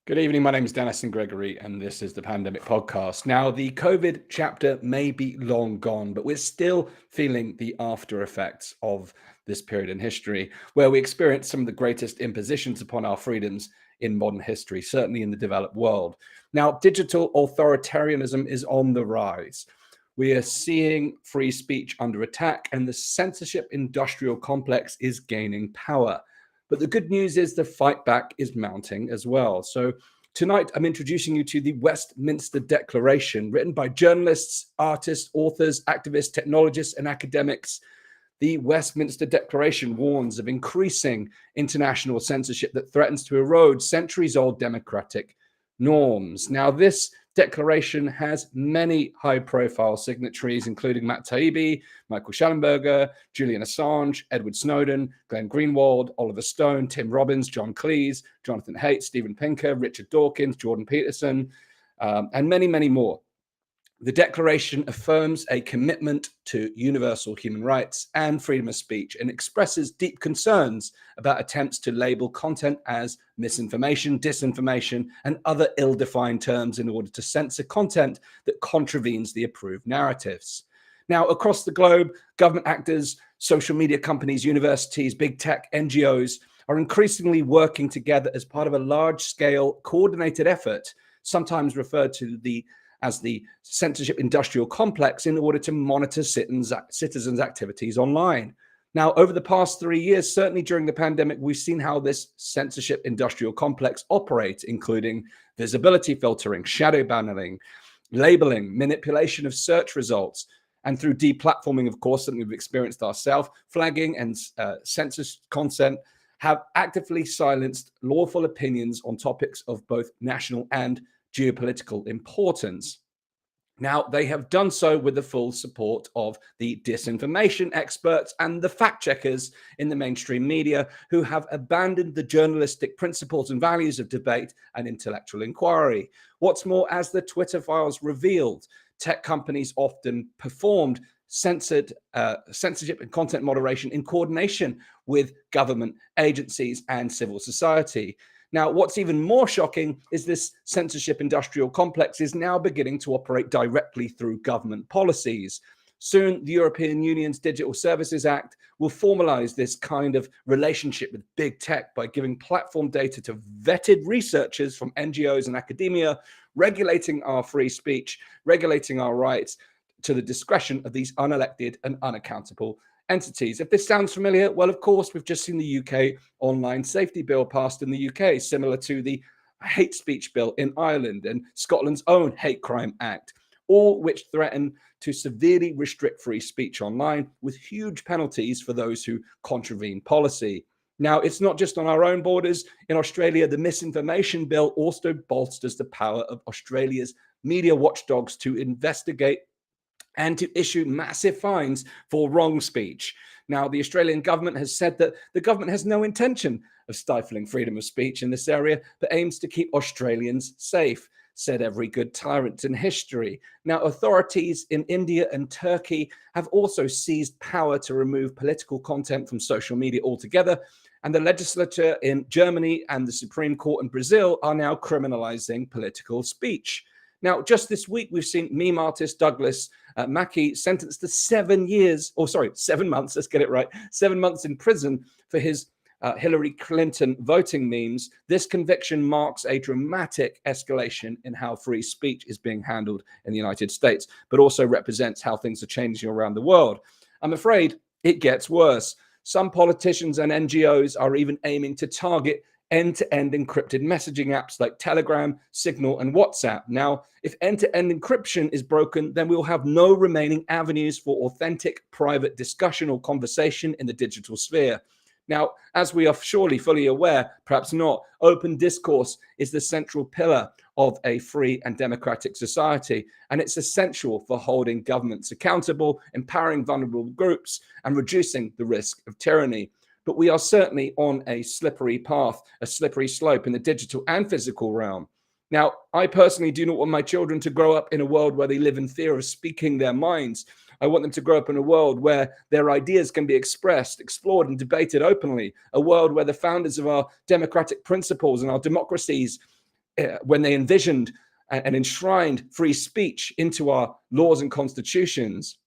Good evening. My name is Astin-Gregory, and this is the Pandemic Podcast. Now, the COVID chapter may be long gone, but we're still feeling the after effects of this period in history, where we experienced some of the greatest impositions upon our freedoms in modern history, certainly in the developed world. Now, digital authoritarianism is on the rise. We are seeing free speech under attack, and the censorship industrial complex is gaining power. But the good news is the fight back is mounting as well. So tonight, I'm introducing you to the Westminster Declaration, written by journalists, artists, authors, activists, technologists, and academics. The Westminster Declaration warns of increasing international censorship that threatens to erode centuries-old democratic norms. Now, this declaration has many high-profile signatories, including Matt Taibbi, Michael Shellenberger, Julian Assange, Edward Snowden, Glenn Greenwald, Oliver Stone, Tim Robbins, John Cleese, Jonathan Haidt, Stephen Pinker, Richard Dawkins, Jordan Peterson, and many, many more. The Declaration affirms a commitment to universal human rights and freedom of speech and expresses deep concerns about attempts to label content as misinformation, disinformation, and other ill-defined terms in order to censor content that contravenes the approved narratives. Now, across the globe, government actors, social media companies, universities, big tech, NGOs are increasingly working together as part of a large-scale coordinated effort, sometimes referred to as the censorship industrial complex, in order to monitor citizens' activities online. Now, over the past 3 years, certainly during the pandemic, we've seen how this censorship industrial complex operates, including visibility filtering, shadow banning, labeling, manipulation of search results, and through deplatforming, of course, something we've experienced ourselves, flagging and censored content have actively silenced lawful opinions on topics of both national and geopolitical importance. Now, they have done so with the full support of the disinformation experts and the fact checkers in the mainstream media, who have abandoned the journalistic principles and values of debate and intellectual inquiry. What's more, as the Twitter files revealed, tech companies often performed censorship and content moderation in coordination with government agencies and civil society. Now, what's even more shocking is this censorship industrial complex is now beginning to operate directly through government policies. Soon, the European Union's Digital Services Act will formalize this kind of relationship with big tech by giving platform data to vetted researchers from NGOs and academia, regulating our free speech, regulating our rights to the discretion of these unelected and unaccountable entities. If this sounds familiar, well, of course, we've just seen the UK online safety bill passed in the UK, similar to the hate speech bill in Ireland and Scotland's own hate crime act, all which threaten to severely restrict free speech online with huge penalties for those who contravene policy. Now, it's not just on our own borders. In Australia, the misinformation bill also bolsters the power of Australia's media watchdogs to investigate and to issue massive fines for wrong speech. Now, the Australian government has said that the government has no intention of stifling freedom of speech in this area, but aims to keep Australians safe, said every good tyrant in history. Now, authorities in India and Turkey have also seized power to remove political content from social media altogether, and the legislature in Germany and the Supreme Court in Brazil are now criminalizing political speech. Now, just this week, we've seen meme artist Douglas Mackey sentenced to 7 months, let's get it right, 7 months in prison for his Hillary Clinton voting memes. This conviction marks a dramatic escalation in how free speech is being handled in the United States, but also represents how things are changing around the world. I'm afraid it gets worse. Some politicians and NGOs are even aiming to target end-to-end encrypted messaging apps like Telegram, Signal, and WhatsApp. Now, if end-to-end encryption is broken, then we will have no remaining avenues for authentic private discussion or conversation in the digital sphere. Now, as we are surely fully aware, perhaps not, open discourse is the central pillar of a free and democratic society, and it's essential for holding governments accountable, empowering vulnerable groups, and reducing the risk of tyranny. But we are certainly on a slippery path, a slippery slope in the digital and physical realm. Now, I personally do not want my children to grow up in a world where they live in fear of speaking their minds. I want them to grow up in a world where their ideas can be expressed, explored, and debated openly, a world where the founders of our democratic principles and our democracies when they envisioned and enshrined free speech into our laws and constitutions.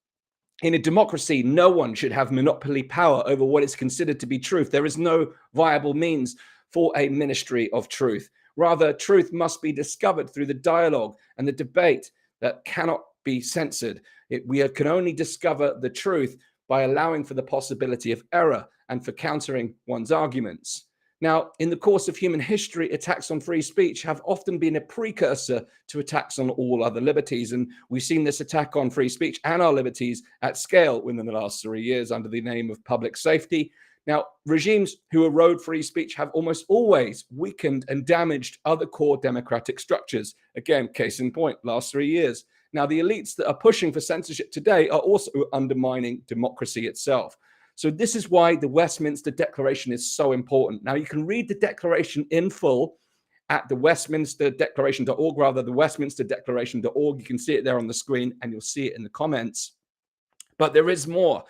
In a democracy, no one should have monopoly power over what is considered to be truth. There is no viable means for a ministry of truth. Rather, truth must be discovered through the dialogue and the debate that cannot be censored. We can only discover the truth by allowing for the possibility of error and for countering one's arguments. Now, in the course of human history, attacks on free speech have often been a precursor to attacks on all other liberties. And we've seen this attack on free speech and our liberties at scale within the last 3 years under the name of public safety. Now, regimes who erode free speech have almost always weakened and damaged other core democratic structures. Again, case in point, last 3 years. Now, the elites that are pushing for censorship today are also undermining democracy itself. So this is why the Westminster Declaration is so important. Now, you can read the declaration in full at the westminsterdeclaration.org, rather the westminsterdeclaration.org. You can see it there on the screen and you'll see it in the comments. But there is more.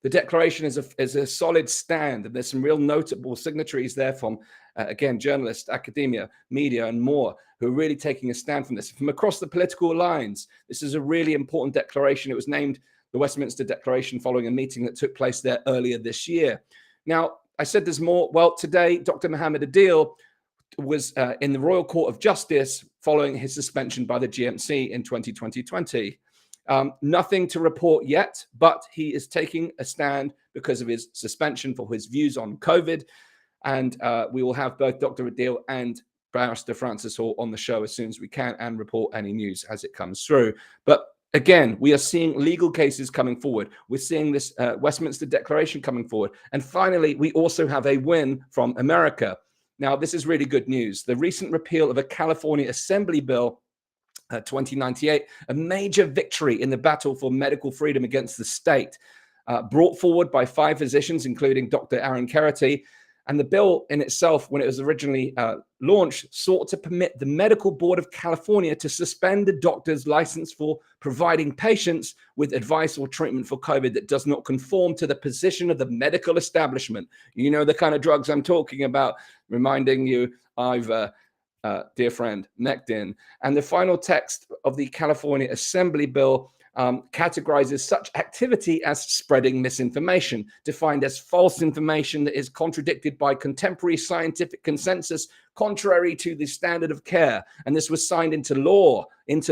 The declaration is a solid stand, and there's some real notable signatories there from, again, journalists, academia, media, and more, who are really taking a stand from this. From across the political lines, this is a really important declaration. It was named the Westminster Declaration following a meeting that took place there earlier this year. Now, I said there's more. Well, today, Dr. Mohammed Adil was in the Royal Court of Justice following his suspension by the GMC in 2020. Nothing to report yet, but he is taking a stand because of his suspension for his views on COVID. And we will have both Dr. Adil and Barrister Francis Hall on the show as soon as we can and report any news as it comes through. But again, we are seeing legal cases coming forward. We're seeing this Westminster Declaration coming forward. And finally, we also have a win from America. Now, this is really good news. The recent repeal of a California Assembly bill 2098, a major victory in the battle for medical freedom against the state, brought forward by 5 physicians, including Dr. Aaron Carity. And the bill in itself, when it was originally launched, sought to permit the Medical Board of California to suspend a doctor's license for providing patients with advice or treatment for COVID that does not conform to the position of the medical establishment. You know the kind of drugs I'm talking about, reminding you of dear friend, Nectin. And the final text of the California Assembly bill categorizes such activity as spreading misinformation, defined as false information that is contradicted by contemporary scientific consensus, contrary to the standard of care. And this was signed into law in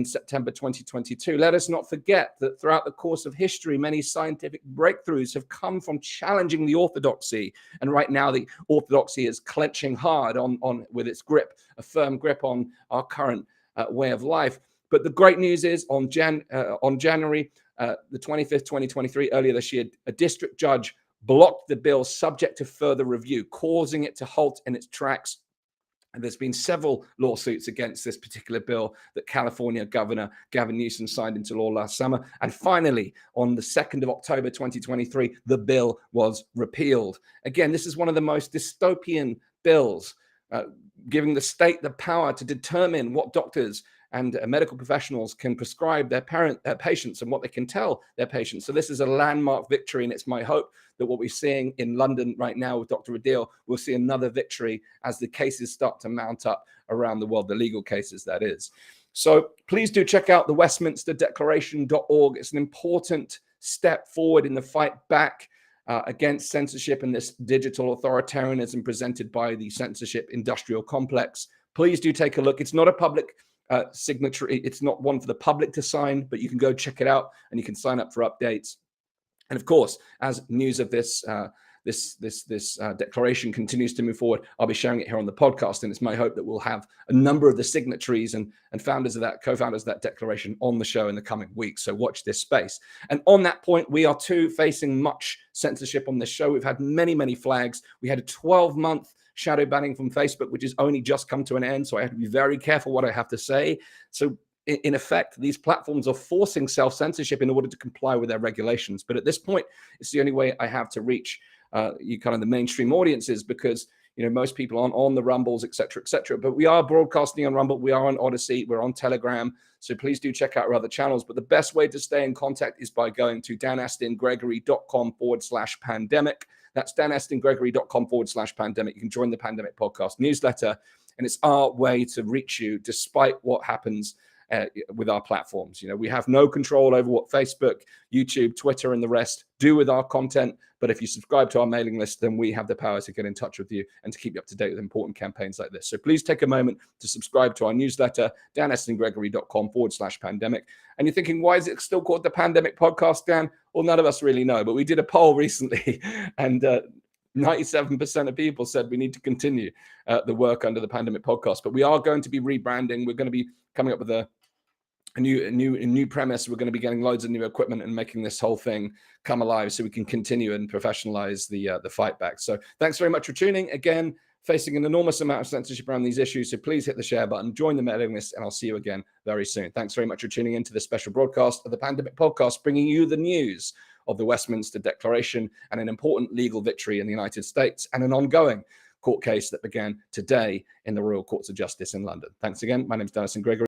September 2022. Let us not forget that throughout the course of history, many scientific breakthroughs have come from challenging the orthodoxy. And right now, the orthodoxy is clenching hard on with its grip, a firm grip on our current way of life. But the great news is on January the 25th, 2023, earlier this year, a district judge blocked the bill subject to further review, causing it to halt in its tracks. And there's been several lawsuits against this particular bill that California Governor Gavin Newsom signed into law last summer. And finally, on the 2nd of October, 2023, the bill was repealed. Again, this is one of the most dystopian bills, giving the state the power to determine what doctors and medical professionals can prescribe their patients and what they can tell their patients. So this is a landmark victory, and it's my hope that what we're seeing in London right now with Dr. Adil, we'll see another victory as the cases start to mount up around the world, the legal cases, that is. So please do check out the westminsterdeclaration.org. It's an important step forward in the fight back against censorship and this digital authoritarianism presented by the censorship industrial complex. Please do take a look. It's not a public signatory. It's not one for the public to sign, but you can go check it out and you can sign up for updates. And of course, as news of this declaration continues to move forward, I'll be sharing it here on the podcast. And it's my hope that we'll have a number of the signatories and founders of that, co-founders of that declaration on the show in the coming weeks. So watch this space. And on that point, we are too facing much censorship on this show. We've had many flags. We had a 12-month shadow banning from Facebook, which has only just come to an end. So I have to be very careful what I have to say. So in effect, these platforms are forcing self-censorship in order to comply with their regulations. But at this point, it's the only way I have to reach you kind of the mainstream audiences, because most people aren't on the Rumbles, etc., etc. But we are broadcasting on Rumble. We are on Odyssey. We're on Telegram. So please do check out our other channels. But the best way to stay in contact is by going to danastingregory.com/pandemic. That's danastingregory.com/pandemic. You can join the Pandemic Podcast newsletter. and it's our way to reach you despite what happens with our platforms. We have no control over what Facebook, YouTube, Twitter, and the rest do with our content. But if you subscribe to our mailing list, then we have the power to get in touch with you and to keep you up to date with important campaigns like this. So please take a moment to subscribe to our newsletter, danastingregory.com/pandemic. And you're thinking, why is it still called the Pandemic Podcast, Dan? Well, none of us really know, but we did a poll recently and 97% of people said we need to continue the work under the Pandemic Podcast. But we are going to be rebranding. We're going to be coming up with a new premise. We're going to be getting loads of new equipment and making this whole thing come alive so we can continue and professionalize the fight back. So thanks very much for tuning. Again, facing an enormous amount of censorship around these issues. So please hit the share button, join the mailing list, and I'll see you again very soon. Thanks very much for tuning into this special broadcast of the Pandemic Podcast, bringing you the news of the Westminster Declaration and an important legal victory in the United States and an ongoing court case that began today in the Royal Courts of Justice in London. Thanks again. My name is Astin-Gregory.